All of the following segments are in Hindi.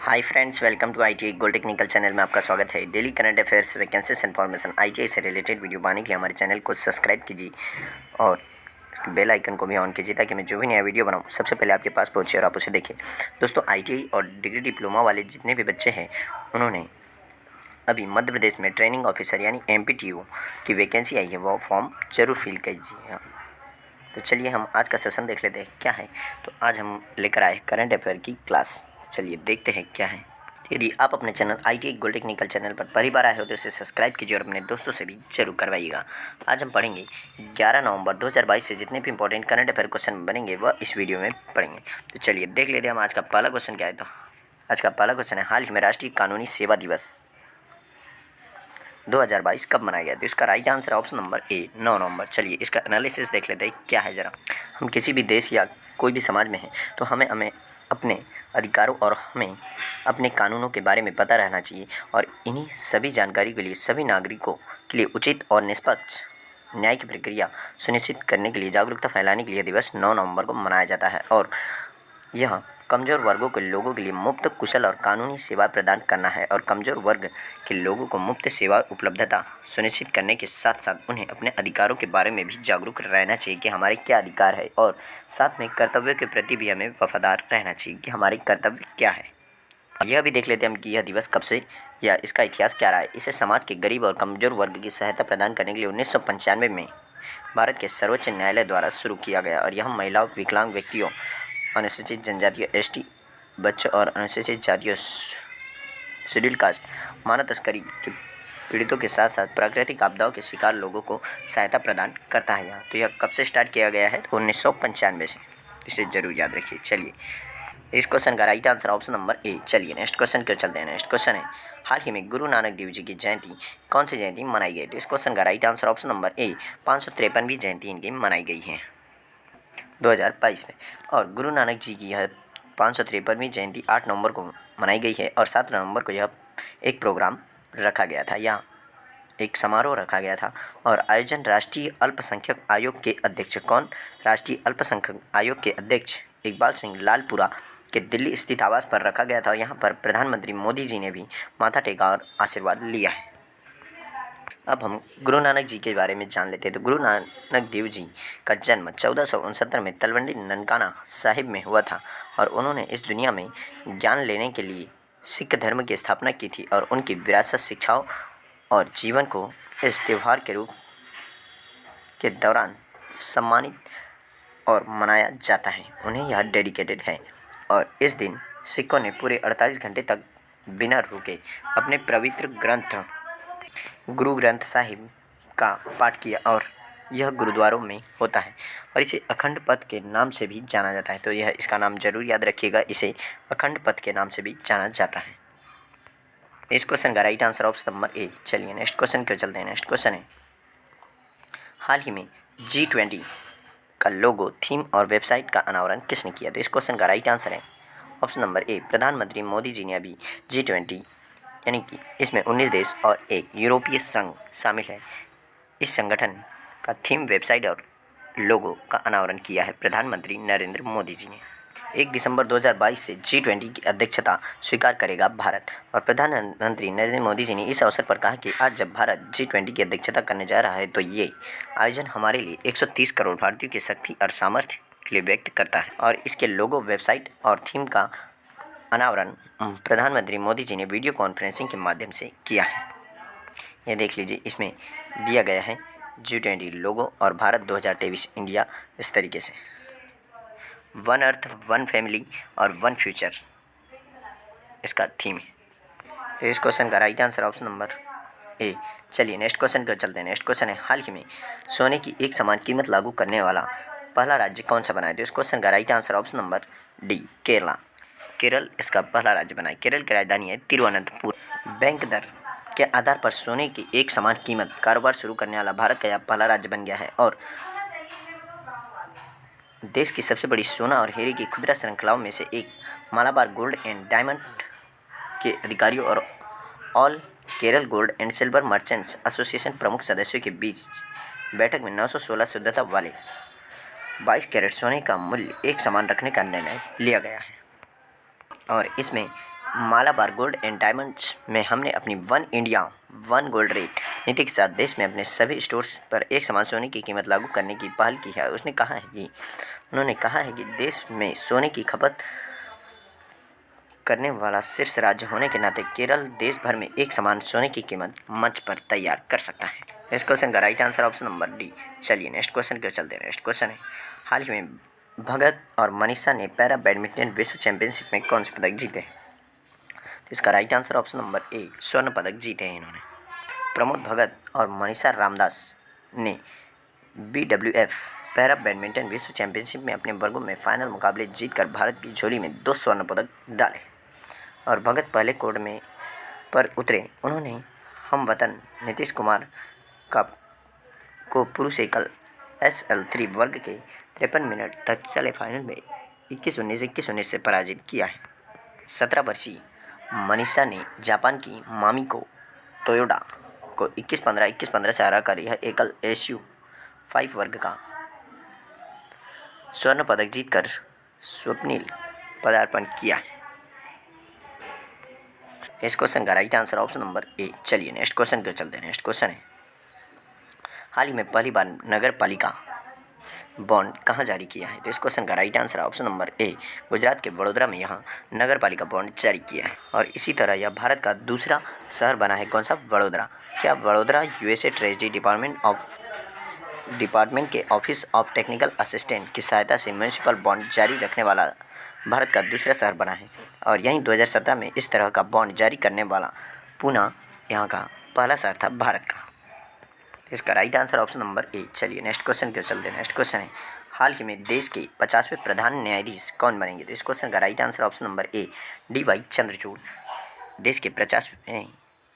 Hi friends, welcome to ITI gold technical channel में आपका स्वागत है। Daily current affairs, vacancies information, ITI से रिलेटेड वीडियो पाने के लिए हमारे चैनल को सब्सक्राइब कीजिए और बेल आइकन को भी ऑन कीजिए ताकि मैं जो भी नया वीडियो बनाऊं सबसे पहले आपके पास पहुंचे और आप उसे देखें। दोस्तों, ITI और डिग्री डिप्लोमा वाले जितने भी बच्चे हैं उन्होंने अभी मध्य प्रदेश में ट्रेनिंग ऑफिसर यानी MPTO की वैकेंसी आई है, वो फॉर्म ज़रूर फिल कीजिए। तो चलिए हम आज का सेशन देख लेते हैं क्या है। तो आज हम लेकर आए करंट अफेयर की क्लास। चलिए देखते हैं क्या है। यदि आप अपने channel ITI gold technical channel पर पहली बार आए हो तो इसे सब्सक्राइब कीजिए और अपने दोस्तों से भी जरूर करवाइएगा। आज हम पढ़ेंगे 11 नवंबर 2022 से जितने भी इंपॉर्टेंट करंट अफेयर क्वेश्चन बनेंगे वह इस वीडियो में पढ़ेंगे। तो चलिए देख लेते हैं हम आज का पहला क्वेश्चन क्या है। तो आज का पहला क्वेश्चन है, हाल ही में राष्ट्रीय कानूनी सेवा दिवस 2022 कब मनाया गया? तो इसका राइट आंसर है ऑप्शन नंबर ए, 9 नवंबर। चलिए इसका एनालिसिस देख लेते हैं क्या है ज़रा। हम किसी भी देश या कोई भी समाज में हैं तो हमें अपने अधिकारों और हमें अपने कानूनों के बारे में पता रहना चाहिए और इन्हीं सभी जानकारी के लिए सभी नागरिकों के लिए उचित और निष्पक्ष न्याय की प्रक्रिया सुनिश्चित करने के लिए जागरूकता फैलाने के लिए दिवस 9 नवंबर को मनाया जाता है। और यह कमज़ोर वर्गों के लोगों के लिए मुफ्त, कुशल और कानूनी सेवा प्रदान करना है और कमज़ोर वर्ग के लोगों को मुफ्त सेवा उपलब्धता सुनिश्चित करने के साथ साथ उन्हें अपने अधिकारों के बारे में भी जागरूक रहना चाहिए कि हमारे क्या अधिकार है और साथ में कर्तव्यों के प्रति भी हमें वफादार रहना चाहिए कि हमारे कर्तव्य क्या है। यह भी देख लेते हैं हम कि यह दिवस कब से या इसका इतिहास क्या रहा है। इसे समाज के गरीब और कमज़ोर वर्ग की सहायता प्रदान करने के लिए 1995 में भारत के सर्वोच्च न्यायालय द्वारा शुरू किया गया और यह महिलाओं, विकलांग व्यक्तियों, अनुसूचित जनजातियों, ST बच्चों और अनुसूचित जातियों, शेड्यूल कास्ट, मानव तस्करी के पीड़ितों के साथ साथ प्राकृतिक आपदाओं के शिकार लोगों को सहायता प्रदान करता है। यहाँ तो यह कब से स्टार्ट किया गया है? तो 1995 से। इसे जरूर याद रखिए। चलिए इस क्वेश्चन का राइट आंसर ऑप्शन नंबर ए। चलिए नेक्स्ट क्वेश्चन क्यों चलते हैं। नेक्स्ट क्वेश्चन है, हाल ही में गुरु नानक देव जी की जयंती कौन सी जयंती मनाई गई? तो इस क्वेश्चन का right answer option number A, 553वीं जयंती इनकी मनाई गई है 2022 में। और गुरु नानक जी की यह 553वीं जयंती 8 नवंबर को मनाई गई है और 7 नवंबर को यह एक प्रोग्राम रखा गया था, या एक समारोह रखा गया था। और आयोजन राष्ट्रीय अल्पसंख्यक आयोग के अध्यक्ष कौन? राष्ट्रीय अल्पसंख्यक आयोग के अध्यक्ष इकबाल सिंह लालपुरा के दिल्ली स्थित आवास पर रखा गया था और यहाँ पर प्रधानमंत्री मोदी जी ने भी माथा टेका और आशीर्वाद लिया है। अब हम गुरु नानक जी के बारे में जान लेते हैं। तो गुरु नानक देव जी का जन्म 1469 में तलवंडी ननकाना साहिब में हुआ था और उन्होंने इस दुनिया में ज्ञान लेने के लिए सिख धर्म की स्थापना की थी और उनकी विरासत, शिक्षाओं और जीवन को इस त्यौहार के रूप के दौरान सम्मानित और मनाया जाता है। उन्हें यह डेडिकेटेड है और इस दिन सिखों ने पूरे 48 घंटे तक बिना रुके अपने पवित्र ग्रंथ गुरु ग्रंथ साहिब का पाठ किया और यह गुरुद्वारों में होता है और इसे अखंड पथ के नाम से भी जाना जाता है। तो यह इसका नाम जरूर याद रखिएगा, इसे अखंड पथ के नाम से भी जाना जाता है। इस क्वेश्चन का राइट आंसर ऑप्शन नंबर ए। चलिए नेक्स्ट क्वेश्चन क्यों चलते हैं। नेक्स्ट क्वेश्चन है, हाल ही में G20 का लोगो, थीम और वेबसाइट का अनावरण किसने किया? तो इस क्वेश्चन का राइट आंसर है ऑप्शन नंबर ए, प्रधानमंत्री मोदी जी ने अभी G20 यानी कि इसमें 19 देश और एक यूरोपीय संघ शामिल है, इस संगठन का थीम, वेबसाइट और लोगो का अनावरण किया है प्रधानमंत्री नरेंद्र मोदी जी ने। 1 दिसंबर 2022 से G20 की अध्यक्षता स्वीकार करेगा भारत और प्रधानमंत्री नरेंद्र मोदी जी ने इस अवसर पर कहा कि आज जब भारत G20 की अध्यक्षता करने जा रहा है तो ये आयोजन हमारे लिए 130 करोड़ भारतीयों की शक्ति और सामर्थ्य के लिए व्यक्त करता है। और इसके लोगो, वेबसाइट और थीम का अनावरण प्रधानमंत्री मोदी जी ने वीडियो कॉन्फ्रेंसिंग के माध्यम से किया है। यह देख लीजिए, इसमें दिया गया है G20 लोगो और भारत 2023 इंडिया, इस तरीके से 1 अर्थ, 1 फैमिली और 1 फ्यूचर इसका थीम है। तो इस क्वेश्चन का राइट आंसर ऑप्शन नंबर ए। चलिए नेक्स्ट क्वेश्चन को चलते हैं। नेक्स्ट क्वेश्चन है, हाल ही में सोने की एक समान कीमत लागू करने वाला पहला राज्य कौन सा बना है? तो इस क्वेश्चन का right answer option number D, Kerala. Kerala इसका पहला राज्य बना है। केरल की राजधानी है तिरुवनंतपुरम। बैंक दर के आधार पर सोने की एक समान कीमत कारोबार शुरू करने वाला भारत का यह पहला राज्य बन गया है और देश की सबसे बड़ी सोना और हीरे की खुदरा श्रृंखलाओं में से एक मालाबार गोल्ड एंड डायमंड के अधिकारियों और all Kerala gold and silver merchants association प्रमुख सदस्यों के बीच बैठक में 916 शुद्धता वाले 22 कैरेट सोने का मूल्य एक समान रखने का निर्णय लिया गया है और इसमें मालाबार गोल्ड एंड डायमंड्स में हमने अपनी one India one gold rate नीति के साथ देश में अपने सभी स्टोर्स पर एक समान सोने की कीमत लागू करने की पहल की है। उन्होंने कहा है कि देश में सोने की खपत करने वाला शीर्ष राज्य होने के नाते केरल देश भर में एक समान सोने की कीमत मंच पर तैयार कर सकता है। इस क्वेश्चन का right answer option number D. चलिए नेक्स्ट क्वेश्चन की ओर चलते हैं। नेक्स्ट क्वेश्चन है, हाल ही में भगत और मनीषा ने पैरा बैडमिंटन विश्व चैंपियनशिप में कौन से पदक जीते हैं? तो इसका राइट आंसर ऑप्शन नंबर ए, स्वर्ण पदक जीते हैं इन्होंने। प्रमोद भगत और मनीषा रामदास ने BWF पैरा बैडमिंटन विश्व चैंपियनशिप में अपने वर्गों में फाइनल मुकाबले जीतकर भारत की झोली में 2 स्वर्ण पदक डाले और भगत पहले कोर्ट में पर उतरे। उन्होंने हमवतन नीतीश कुमार का को पुरुष एकल SL3 वर्ग के 53 मिनट तक चले फाइनल में 21-19 से पराजित किया है। 17 वर्षीय मनीषा ने जापान की मामिको टोयोडा को 21-15 से हराकर यह एकल SU5 वर्ग का स्वर्ण पदक जीतकर स्वप्निल पदार्पण किया है। इस क्वेश्चन का राइट आंसर ऑप्शन नंबर ए। चलिए नेक्स्ट क्वेश्चन को चलते हैं। नेक्स्ट क्वेश्चन है, हाल ही में पहली बार नगर पालिका बॉन्ड कहाँ जारी किया है? तो इस क्वेश्चन का राइट आंसर ऑप्शन नंबर ए, गुजरात के वडोदरा में यहाँ नगर पालिका बॉन्ड जारी किया है और इसी तरह यह भारत का दूसरा शहर बना है। कौन सा? वडोदरा। क्या वडोदरा USA ट्रेजरी डिपार्टमेंट के ऑफिस ऑफ टेक्निकल असिस्टेंट की सहायता से म्यूनिसिपल बॉन्ड जारी रखने वाला भारत का दूसरा शहर बना है और यहीं 2017 में इस तरह का बॉन्ड जारी करने वाला पुणे यहाँ का पहला शहर था भारत का। इसका राइट आंसर ऑप्शन नंबर ए। चलिए नेक्स्ट क्वेश्चन की ओर चलते हैं। नेक्स्ट क्वेश्चन है, हाल ही में देश के 50वें प्रधान न्यायाधीश कौन बनेंगे? तो इस क्वेश्चन का राइट आंसर ऑप्शन नंबर ए, DY चंद्रचूड़ देश के 50वें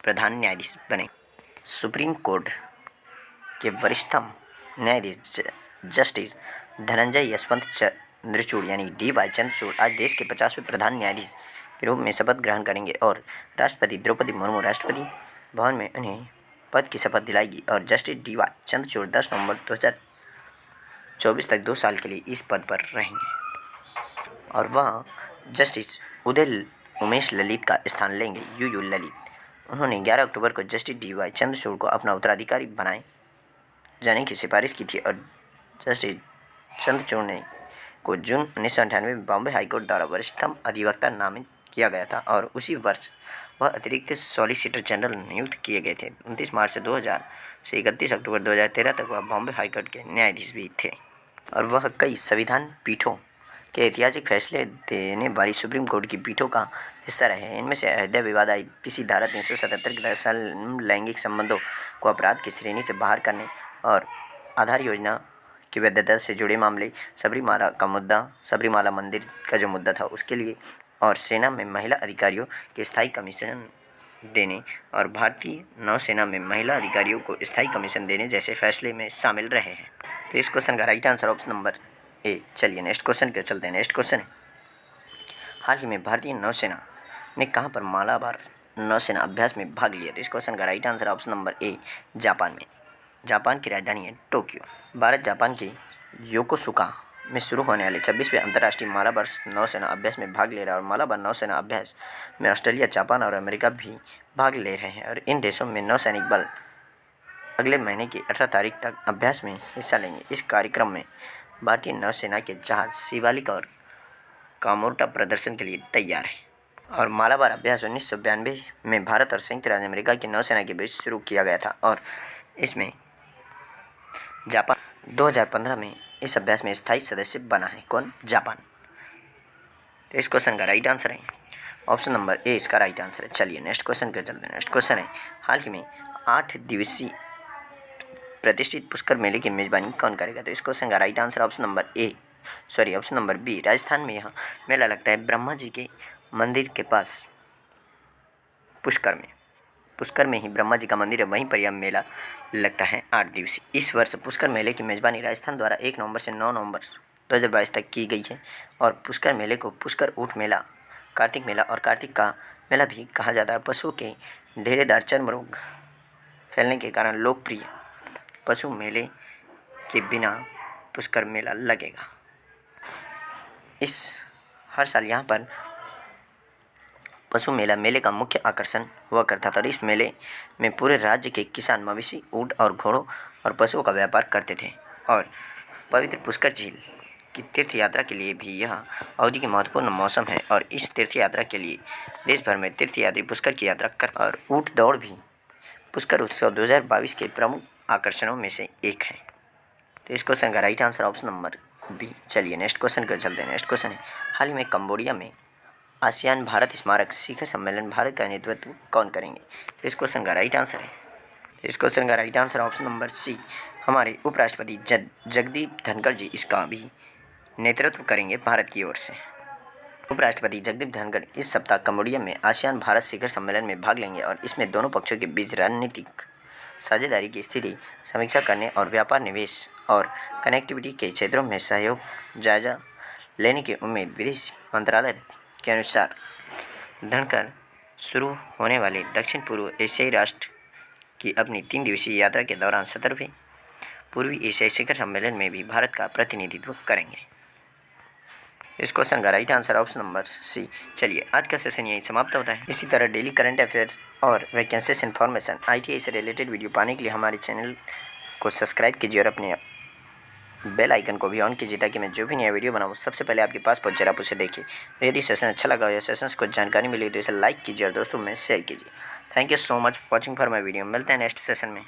प्रधान न्यायाधीश बने। सुप्रीम कोर्ट के वरिष्ठतम न्यायाधीश जस्टिस धनंजय यशवंत चंद्रचूड़ यानी DY चंद्रचूड़ आज देश के 50वें प्रधान न्यायाधीश के रूप में शपथ ग्रहण करेंगे और राष्ट्रपति द्रौपदी मुर्मू राष्ट्रपति भवन में उन्हें पद की शपथ दिलाएगी और जस्टिस DY चंद्रचूड़ 10 नवंबर 2024 तक 2 साल के लिए इस पद पर रहेंगे और वह जस्टिस उमेश ललित का स्थान लेंगे, UU ललित। उन्होंने 11 अक्टूबर को जस्टिस DY चंद्रचूड़ को अपना उत्तराधिकारी बनाए जाने की सिफारिश की थी और जस्टिस चंद्रचूड़ ने को जून 1998 में बॉम्बे हाईकोर्ट द्वारा वरिष्ठतम अधिवक्ता नामित किया गया था और उसी वर्ष वह अतिरिक्त सॉलिसिटर जनरल नियुक्त किए गए थे। 29 मार्च 2000 से 31 अक्टूबर 2013 तक वह बॉम्बे हाईकोर्ट के न्यायाधीश भी थे और वह कई संविधान पीठों के ऐतिहासिक फैसले देने वाली सुप्रीम कोर्ट की पीठों का हिस्सा रहे हैं। इनमें से अयोध्या विवाद IPC धारा 377 के तहत लैंगिक संबंधों को अपराध की श्रेणी से बाहर करने और आधार योजना की वैधता से जुड़े मामले, सबरीमाला मंदिर का जो मुद्दा था उसके लिए और सेना में महिला अधिकारियों के स्थायी कमीशन देने और भारतीय नौसेना में महिला अधिकारियों को स्थायी कमीशन देने जैसे फैसले में शामिल रहे हैं। तो इस क्वेश्चन का राइट आंसर ऑप्शन नंबर ए। चलिए नेक्स्ट क्वेश्चन के चलते हैं। नेक्स्ट क्वेश्चन है, हाल ही में भारतीय नौसेना ने कहाँ पर मालाबार नौसेना अभ्यास में भाग लिया? तो इस क्वेश्चन का राइट आंसर ऑप्शन नंबर ए, जापान में। जापान की राजधानी है टोक्यो। भारत जापान के योकोसुका में शुरू होने वाले 26वें अंतर्राष्ट्रीय मालाबार नौसेना अभ्यास में भाग ले रहा है और मालाबार नौसेना अभ्यास में ऑस्ट्रेलिया, जापान और अमेरिका भी भाग ले रहे हैं और इन देशों में नौसैनिक बल अगले महीने की 18 तारीख तक अभ्यास में हिस्सा लेंगे। इस कार्यक्रम में भारतीय नौसेना के जहाज शिवालिक और कामोर्टा प्रदर्शन के लिए तैयार है और मालाबार अभ्यास 1992 में भारत और संयुक्त राज्य अमेरिका की नौसेना के बीच शुरू किया गया था और इसमें जापान 2015 में इस अभ्यास में स्थायी सदस्य बना है। कौन? जापान। तो इस क्वेश्चन का राइट आंसर है ऑप्शन नंबर ए, इसका राइट आंसर है। चलिए नेक्स्ट क्वेश्चन के चलते हैं। नेक्स्ट क्वेश्चन है, हाल ही में 8 दिवसीय प्रतिष्ठित पुष्कर मेले की मेजबानी कौन करेगा? तो इस क्वेश्चन का right answer option number B, Rajasthan में यह मेला लगता है ब्रह्मा जी के मंदिर के पास पुष्कर में ही ब्रह्मा जी का मंदिर है, वहीं पर यह मेला लगता है 8 दिवसीय। इस वर्ष पुष्कर मेले की मेजबानी राजस्थान द्वारा 1 नवंबर से 9 नवंबर 2022 तक की गई है और पुष्कर मेले को पुष्कर ऊँट मेला, कार्तिक मेला और कार्तिक का मेला भी कहा जाता है। पशुओं के ढेरेदार चर्म रोग फैलने के कारण लोकप्रिय पशु मेले के बिना पुष्कर मेला लगेगा। हर साल यहाँ पर पशु मेला मेले का मुख्य आकर्षण हुआ करता था और इस मेले में पूरे राज्य के किसान मवेशी, ऊंट और घोड़ों और पशुओं का व्यापार करते थे। और पवित्र पुष्कर झील की तीर्थ यात्रा के लिए भी यह अवधि की महत्वपूर्ण मौसम है और इस तीर्थ यात्रा के लिए देश भर में तीर्थयात्री पुष्कर की यात्रा करते और ऊंट दौड़ भी पुष्कर उत्सव 2022 के प्रमुख आकर्षणों में से एक है। तो इस क्वेश्चन का right answer option number B. चलिए नेक्स्ट क्वेश्चन को चलते हैं। नेक्स्ट क्वेश्चन है, हाल ही में कंबोडिया में आसियान भारत स्मारक शिखर सम्मेलन भारत का नेतृत्व कौन करेंगे? तो इस क्वेश्चन का राइट आंसर है, इस क्वेश्चन का right answer option number C, हमारे उपराष्ट्रपति जगदीप धनखड़ जी इसका भी नेतृत्व करेंगे भारत की ओर से। उपराष्ट्रपति जगदीप धनखड़ इस सप्ताह कंबोडिया में आसियान भारत शिखर सम्मेलन में भाग लेंगे और इसमें दोनों पक्षों के बीच रणनीतिक साझेदारी की स्थिति समीक्षा करने और व्यापार, निवेश और कनेक्टिविटी के क्षेत्रों में सहयोग जायजा लेने की उम्मीद। विदेश मंत्रालय के अनुसार धनखड़ शुरू होने वाले दक्षिण पूर्व एशियाई राष्ट्र की अपनी 3 दिवसीय यात्रा के दौरान 17वें पूर्वी एशियाई शिखर सम्मेलन में भी भारत का प्रतिनिधित्व करेंगे। इस क्वेश्चन का right answer option number C. चलिए आज का सेशन यही समाप्त होता है। इसी तरह डेली करंट अफेयर्स और वैकेंसीज इन्फॉर्मेशन ITI से रिलेटेड वीडियो पाने के लिए हमारे चैनल को सब्सक्राइब कीजिए और अपने बेल आइकन को भी ऑन कीजिए ताकि मैं जो भी नया वीडियो बनाऊँ सबसे पहले आपके पास पहुँचे, आप उसे देखिए। यदि सेशन अच्छा लगा या सेशंस को जानकारी मिली तो इसे लाइक कीजिए और दोस्तों में शेयर कीजिए। Thank you so much for watching for my video. मिलते हैं नेक्स्ट सेशन में।